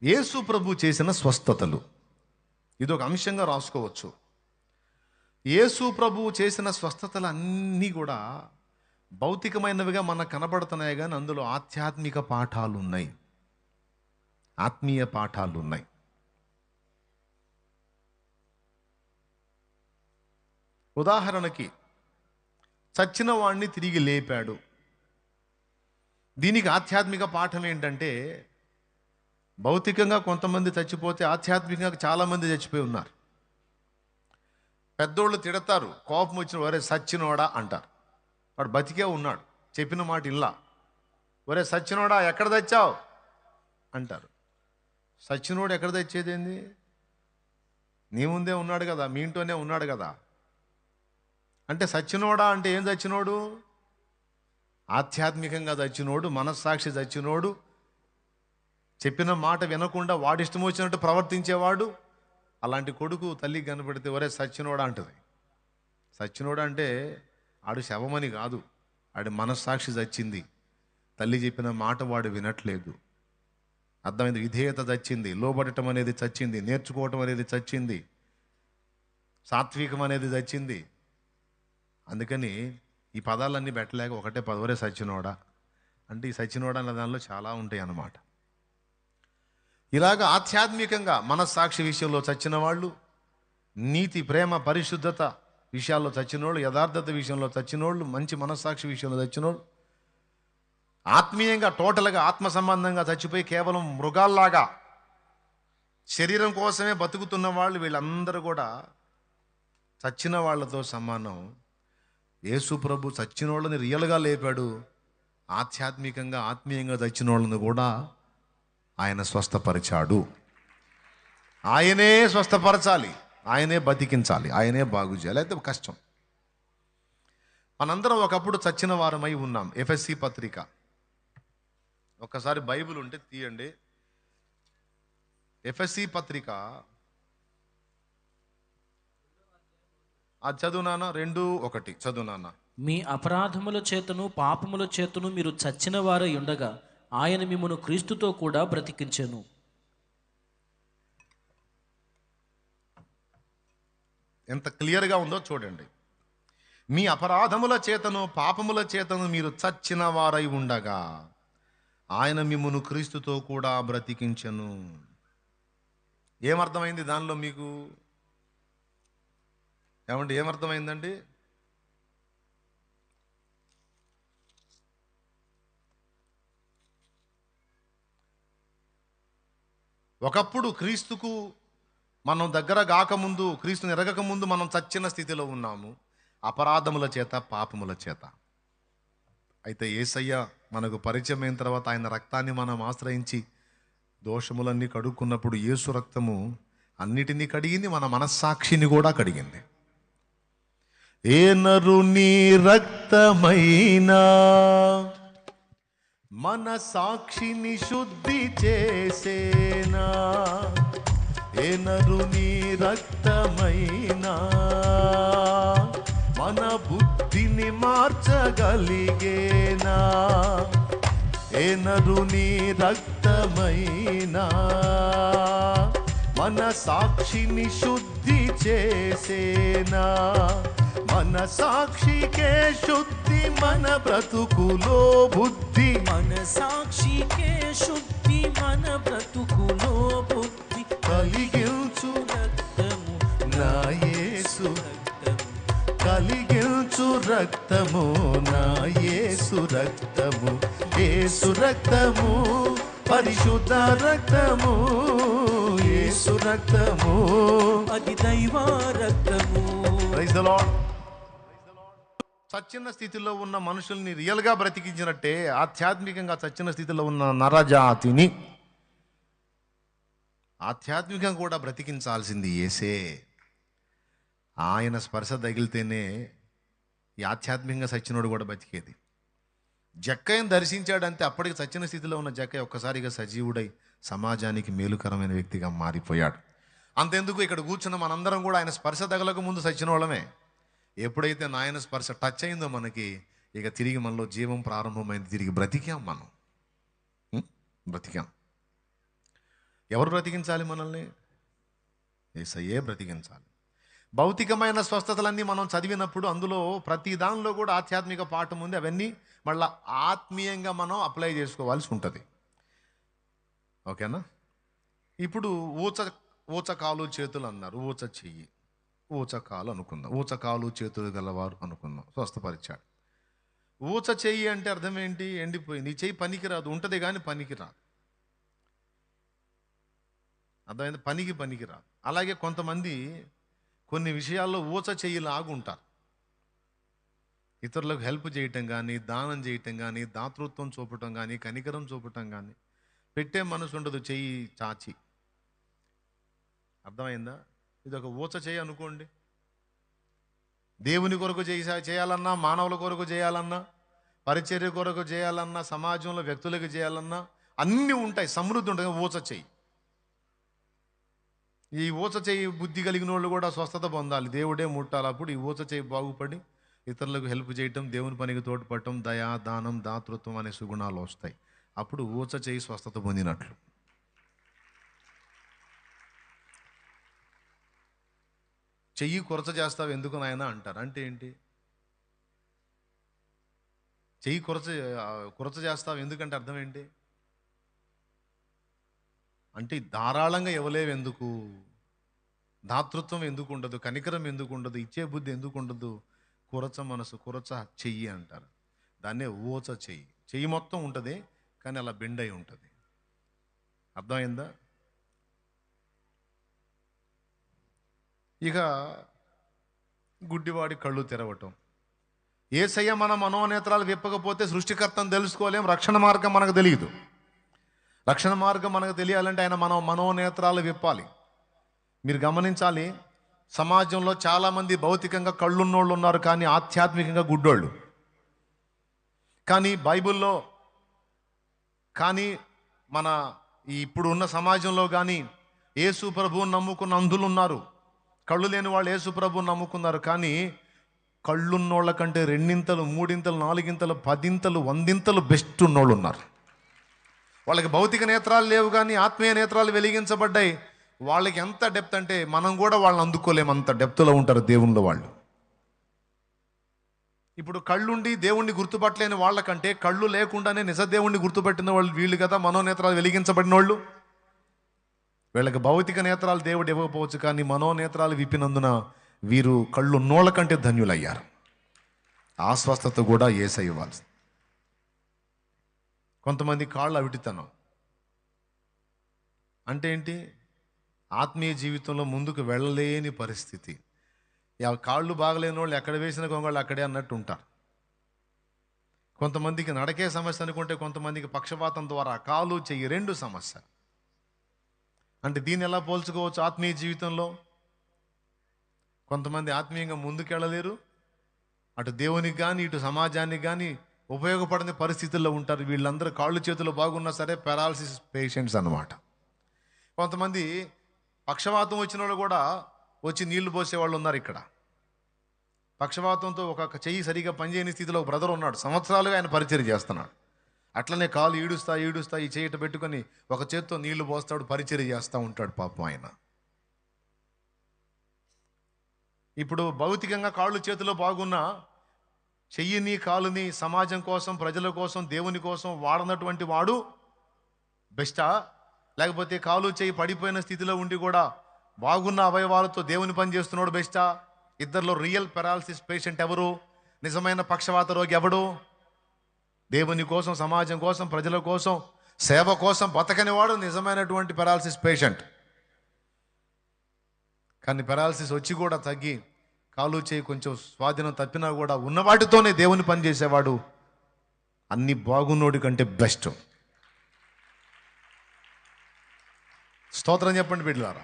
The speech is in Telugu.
యేసు ప్రభు చేసిన స్వస్థతలు, ఇది ఒక అంశంగా రాసుకోవచ్చు. యేసు ప్రభు చేసిన స్వస్థతలు అన్నీ కూడా భౌతికమైనవిగా మనకు కనబడుతున్నాయి, కానీ అందులో ఆధ్యాత్మిక పాఠాలు ఉన్నాయి, ఆత్మీయ పాఠాలు ఉన్నాయి. ఉదాహరణకి చచ్చిన వాడిని తిరిగి లేపాడు. దీనికి ఆధ్యాత్మిక పాఠం ఏంటంటే, భౌతికంగా కొంతమంది చచ్చిపోతే ఆధ్యాత్మికంగా చాలామంది చచ్చిపోయి ఉన్నారు. పెద్దోళ్ళు తిడతారు, కోపం వచ్చిన వరే సచ్చినోడా అంటారు. వాడు బతికే ఉన్నాడు, చెప్పిన మాట ఇల్లా. ఒరే సచ్చినోడా ఎక్కడ తెచ్చావు అంటారు. సచ్చినోడు ఎక్కడ తెచ్చేదేంది? నీ ముందే ఉన్నాడు కదా, మీ ఇంట్లోనే ఉన్నాడు కదా. అంటే సచ్చినోడా అంటే ఏం చచ్చినోడు? ఆధ్యాత్మికంగా చచ్చినోడు, మనస్సాక్షి చచ్చినోడు, చెప్పిన మాట వినకుండా వాడి ఇష్టం వచ్చినట్టు ప్రవర్తించేవాడు. అలాంటి కొడుకు తల్లికి కనపడితే ఒరే సచ్చినోడా అంటది. సచ్చినోడా అంటే ఆడు శవమని కాదు, ఆడి మనస్సాక్షి చచ్చింది. తల్లి చెప్పిన మాట వాడు వినట్లేదు. అర్థమైంది? విధేయత చచ్చింది, లోబడటం అనేది చచ్చింది, నేర్చుకోవటం అనేది చచ్చింది, సాత్వికం అనేది చచ్చింది. అందుకని ఈ పదాలన్నీ పెట్టలేక ఒకటే పదవరే సచ్చినోడా అంటే, ఈ సచ్చినోడా అన్న దానిలో చాలా ఉంటాయి అన్నమాట. ఇలాగ ఆధ్యాత్మికంగా మనస్సాక్షి విషయంలో చచ్చిన వాళ్ళు, నీతి, ప్రేమ, పరిశుద్ధత విషయాల్లో చచ్చినోళ్ళు, యథార్థత విషయంలో చచ్చినోళ్ళు, మంచి మనస్సాక్షి విషయంలో చచ్చినోళ్ళు, ఆత్మీయంగా టోటల్గా ఆత్మ సంబంధంగా చచ్చిపోయి కేవలం మృగాల్లాగా శరీరం కోసమే బతుకుతున్న వాళ్ళు, వీళ్ళందరూ కూడా చచ్చిన వాళ్ళతో సమానం. యేసు ప్రభు చచ్చిన వాళ్ళని రియల్గా లేపాడు, ఆధ్యాత్మికంగా ఆత్మీయంగా చచ్చిన వాళ్ళని కూడా ఆయన స్వస్థపరిచాడు. ఆయనే స్వస్థపరచాలి, ఆయనే బతికించాలి, ఆయనే బాగు చేయాలి. అయితే కష్టం. మనందరం ఒకప్పుడు చచ్చిన వారమై ఉన్నాం. ఎఫెసీ పత్రిక, ఒక్కసారి బైబిల్ ఉంటే తీయండి. ఎఫెసీ పత్రిక అది చదువు నాన్న, 2:1 చదువు నాన్న. మీ అపరాధముల చేతను పాపముల చేతను మీరు చచ్చిన వారై ఉండగా ఆయన మిమ్మును క్రీస్తుతో కూడా బ్రతికించెను. ఎంత క్లియర్గా ఉందో చూడండి. మీ అపరాధముల చేతను పాపముల చేతను మీరు చచ్చిన వారై ఉండగా ఆయన మిమ్మును క్రీస్తుతో కూడా బ్రతికించెను. ఏమర్థమైంది దానిలో మీకు? ఏమంటే ఏమర్థమైందండి? ఒకప్పుడు క్రీస్తుకు మనం దగ్గర కాకముందు, క్రీస్తుని ఎరగకముందు మనం చచ్చిన స్థితిలో ఉన్నాము, అపరాధముల చేత, పాపముల చేత. అయితే యేసయ్య మనకు పరిచయం అయిన తర్వాత ఆయన రక్తాన్ని మనం ఆశ్రయించి దోషములన్నీ కడుక్కున్నప్పుడు యేసు రక్తము అన్నిటినీ కడిగింది, మన మనస్సాక్షిని కూడా కడిగింది. ఏ నరుని రక్తమైనా మన సాక్షిని శుద్ధి చేసేనా? ఏ నరుని రక్తమైనా మన బుద్ధిని మార్చగలిగేనా? ఏ నరుని రక్తమైనా మన సాక్షిని శుద్ధి చేసేనా? మన సాక్షికే శుద్ధి, మన బ్రతుకులో బుద్ధి. మన సాక్షికే శుద్ధి, మన బ్రతుకులో బుద్ధి కలిగించు రక్తము నా యేసు, కలిగించు రక్తము నా యేసు రక్తము. యేసు రక్తము పరిశుద్ధ రక్తము, యేసు రక్తము అది దైవ రక్తము. Praise the Lord. చచ్చిన స్థితిలో ఉన్న మనుషుల్ని రియల్గా బ్రతికించినట్టే ఆధ్యాత్మికంగా చచ్చిన స్థితిలో ఉన్న నరజాతిని ఆధ్యాత్మికంగా కూడా బ్రతికించాల్సింది యేసే. ఆయన స్పర్శ తగిలితేనే ఈ ఆధ్యాత్మికంగా చచ్చినోడు కూడా బతికేది. జక్కయ్యను దర్శించాడంటే అప్పటికి చచ్చిన స్థితిలో ఉన్న జక్కయ్య ఒక్కసారిగా సజీవుడై సమాజానికి మేలుకరమైన వ్యక్తిగా మారిపోయాడు. అంతెందుకు, ఇక్కడ కూర్చున్న మనందరం కూడా ఆయన స్పర్శ తగలకు ముందు చచ్చిన వాళ్ళమే. ఎప్పుడైతే నాయన స్పర్శ టచ్ అయిందో మనకి, ఇక తిరిగి మనలో జీవం ప్రారంభమైంది, తిరిగి బ్రతికాం, మనం బ్రతికాం. ఎవరు బ్రతికించాలి మనల్ని? యేసయ్యే బ్రతికించాలి. భౌతికమైన స్వస్థతలన్నీ మనం చదివినప్పుడు అందులో ప్రతి దానిలో కూడా ఆధ్యాత్మిక పాఠం ఉంది. అవన్నీ మళ్ళీ ఆత్మీయంగా మనం అప్లై చేసుకోవాల్సి ఉంటుంది. ఓకేనా? ఇప్పుడు ఊచకాలు చేతులు అన్నారు. ఊచ చెయ్యి, ఊచకాలు అనుకుందాం. ఊచకాలు చేతులు గలవారు అనుకుందాం, స్వస్థపరిచాడు. ఊచ చెయ్యి అంటే అర్థం ఏంటి? ఎండిపోయింది. ఈ చెయ్యి పనికిరాదు, ఉంటుంది కానీ పనికిరాదు. అర్థమైంది? పనికిరాదు. అలాగే కొంతమంది కొన్ని విషయాల్లో ఊచ చెయ్యిలాగుంటారు. ఇతరులకు హెల్ప్ చేయటం కానీ, దానం చేయటం కానీ, దాతృత్వం చూపటం కానీ, కనికరం చూపటం కానీ, పెట్టే మనసు ఉండదు చెయ్యి చాచి. అర్థమైందా? ఇది ఒక ఊచ చెయ్యి అనుకోండి. దేవుని కొరకు చేయాలన్నా, మానవుల కొరకు చేయాలన్నా, పరిచర్య కొరకు చేయాలన్నా, సమాజంలో వ్యక్తులకు చేయాలన్నా అన్నీ ఉంటాయి, సమృద్ధి ఉంటుంది. ఊచ చెయ్యి. ఈ ఊచ చెయ్యి బుద్ధి కలిగిన వాళ్ళు కూడా స్వస్థత పొందాలి, దేవుడే ముట్టాలి. అప్పుడు ఈ ఊచ చెయ్యి బాగుపడి ఇతరులకు హెల్ప్ చేయటం, దేవుని పనికి తోడ్పడటం, దయా, దానం, దాతృత్వం అనే సుగుణాలు వస్తాయి. అప్పుడు ఊచ చెయ్యి స్వస్థత పొందినట్లు. చెయ్యి కొరచ చేస్తావు ఎందుకు నాయన అంటారు. అంటే ఏంటి? చెయ్యి కొరచ చేస్తావు ఎందుకంటే అర్థం ఏంటి? అంటే ధారాళంగా ఇవ్వలేవు ఎందుకు? దాతృత్వం ఎందుకు ఉండదు? కనికరం ఎందుకు ఉండదు? ఇచ్చే బుద్ధి ఎందుకు ఉండదు? కురచ మనసు, కురచ చెయ్యి అంటారు. దాన్నే ఊచ చెయ్యి. చెయ్యి మొత్తం ఉంటుంది కానీ అలా బెండ్ అయి ఉంటుంది. అర్థమైందా? ఇక గుడ్డివాడి కళ్ళు తెరవటం. యేసయ్య మన మనోనేత్రాలు విప్పకపోతే సృష్టికర్తను తెలుసుకోలేం, రక్షణ మార్గం మనకు తెలియదు. రక్షణ మార్గం మనకు తెలియాలంటే ఆయన మన మనోనేత్రాలు విప్పాలి. మీరు గమనించాలి, సమాజంలో చాలామంది భౌతికంగా కళ్ళున్నోళ్ళు ఉన్నారు కానీ ఆధ్యాత్మికంగా గుడ్డోళ్ళు. కానీ బైబిల్లో కానీ మన ఇప్పుడు ఉన్న సమాజంలో కానీ యేసు ప్రభువుని నమ్ముకున్న అంధులు ఉన్నారు. కళ్ళు లేని వాళ్ళు యేసు ప్రభువుని నమ్ముకున్నారు. కానీ కళ్ళున్నోళ్ళ కంటే 2 3 4 10 100 బెస్ట్ ఉన్నోళ్ళు ఉన్నారు. వాళ్ళకి భౌతిక నేత్రాలు లేవు కానీ ఆత్మీయ నేత్రాలు వెలిగించబడ్డాయి. వాళ్ళకి ఎంత డెప్త్ అంటే మనం కూడా వాళ్ళని అందుకోలేము, అంత డెప్త్లో ఉంటారు దేవుళ్ళు వాళ్ళు. ఇప్పుడు కళ్ళుండి దేవుణ్ణి గుర్తుపట్టలేని వాళ్ళకంటే కళ్ళు లేకుండానే నిజ దేవుణ్ణి గుర్తుపట్టిన వాళ్ళు వీళ్ళు కదా మనోనేత్రాలు వెలిగించబడిన వాళ్ళు. వీళ్ళకి భౌతిక నేత్రాలు దేవుడు ఇవ్వకపోవచ్చు కానీ మనోనేత్రాలు విప్పినందున వీరు కళ్ళు ఉన్నోళ్ళ కంటే ధన్యులయ్యారు. ఆ స్వస్థత కూడా యేసయ్య ఇవ్వాలి. కొంతమంది కాళ్ళు అవిటితనం అంటే ఏంటి? ఆత్మీయ జీవితంలో ముందుకు వెళ్ళలేని పరిస్థితి. కాళ్ళు బాగలేని వాళ్ళు ఎక్కడ వేసిన కొంగళ్ళు అక్కడే అన్నట్టు ఉంటారు. కొంతమందికి నడకే సమస్య అనుకుంటే కొంతమందికి పక్షపాతం ద్వారా కాలు చెయ్యి 2 సమస్య. అంటే దీన్ని ఎలా పోల్చుకోవచ్చు? ఆత్మీయ జీవితంలో కొంతమంది ఆత్మీయంగా ముందుకెళ్ళలేరు, అటు దేవునికి కానీ ఇటు సమాజానికి కానీ ఉపయోగపడని పరిస్థితుల్లో ఉంటారు. వీళ్ళందరూ కాళ్ళు చేతులు బాగున్నా సరే పారాలసిస్ పేషెంట్స్ అన్నమాట. కొంతమంది పక్షవాతం వచ్చిన వాళ్ళు కూడా వచ్చి నీళ్లు పోసేవాళ్ళు ఉన్నారు. ఇక్కడ పక్షవాతంతో ఒక చెయ్యి సరిగా పనిచేయని స్థితిలో ఒక బ్రదర్ ఉన్నాడు, సంవత్సరాలుగా ఆయన పరిచర్య చేస్తున్నాడు. అట్లనే కాలు ఈడుస్తా ఈ చేయట పెట్టుకొని ఒక చేత్తో నీళ్లు పోస్తాడు, పరిచర్య చేస్తూ ఉంటాడు పాపం ఆయన. ఇప్పుడు భౌతికంగా కాళ్ళు చేతిలో బాగున్నా చెయ్యిని కాలుని సమాజం కోసం, ప్రజల కోసం, దేవుని కోసం వాడనటువంటి వాడు బెస్టా? లేకపోతే కాలు చెయ్యి పడిపోయిన స్థితిలో ఉండి కూడా బాగున్న అవయవాలతో దేవుని పని చేస్తున్నాడు బెస్టా? ఇద్దరిలో రియల్ పారాలసిస్ పేషెంట్ ఎవరు? నిజమైన పక్షవాత రోగి ఎవడు? దేవుని కోసం, సమాజం కోసం, ప్రజల కోసం, సేవ కోసం బతకని వాడు నిజమైనటువంటి పారాలసిస్ పేషెంట్. కానీ పారాలసిస్ వచ్చి కూడా తగ్గి కాలు చేయి కొంచెం స్వాధీనం తప్పినా కూడా ఉన్న వాటితోనే దేవుని పని చేసేవాడు అన్ని బాగున్నోడి కంటే బెస్ట్. స్తోత్రం చెప్పండి బిడ్డలారా.